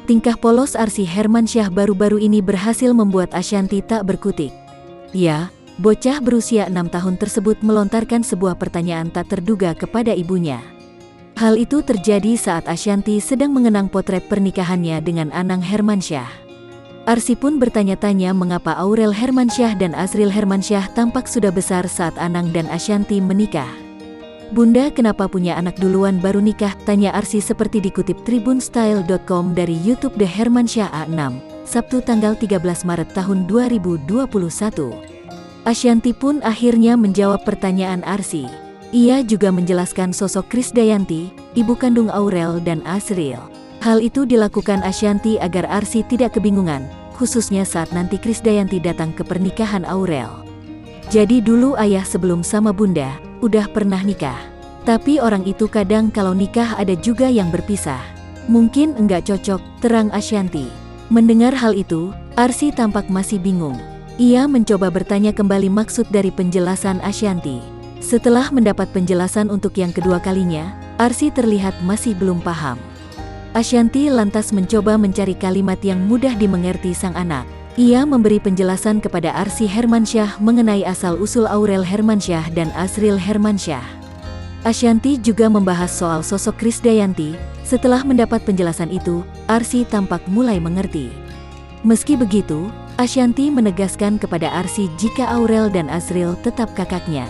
Tingkah polos Arsy Hermansyah baru-baru ini berhasil membuat Ashanty tak berkutik. Ya, bocah berusia 6 tahun tersebut melontarkan sebuah pertanyaan tak terduga kepada ibunya. Hal itu terjadi saat Ashanty sedang mengenang potret pernikahannya dengan Anang Hermansyah. Arsy pun bertanya-tanya mengapa Aurel Hermansyah dan Azril Hermansyah tampak sudah besar saat Anang dan Ashanty menikah. "Bunda kenapa punya anak duluan baru nikah?" tanya Arsy seperti dikutip tribunstyle.com dari YouTube The Hermansyah A6, Sabtu tanggal 13 Maret tahun 2021. Ashanty pun akhirnya menjawab pertanyaan Arsy. Ia juga menjelaskan sosok Krisdayanti, ibu kandung Aurel dan Azril. Hal itu dilakukan Ashanty agar Arsy tidak kebingungan, khususnya saat nanti Krisdayanti datang ke pernikahan Aurel. "Jadi dulu ayah sebelum sama bunda, udah pernah nikah. Tapi orang itu kadang kalau nikah ada juga yang berpisah. Mungkin enggak cocok," terang Ashanty. Mendengar hal itu, Arsy tampak masih bingung. Ia mencoba bertanya kembali maksud dari penjelasan Ashanty. Setelah mendapat penjelasan untuk yang kedua kalinya, Arsy terlihat masih belum paham. Ashanty lantas mencoba mencari kalimat yang mudah dimengerti sang anak. Ia memberi penjelasan kepada Arsy Hermansyah mengenai asal-usul Aurel Hermansyah dan Azril Hermansyah. Ashanty juga membahas soal sosok Krisdayanti. Setelah mendapat penjelasan itu, Arsy tampak mulai mengerti. Meski begitu, Ashanty menegaskan kepada Arsy jika Aurel dan Azril tetap kakaknya.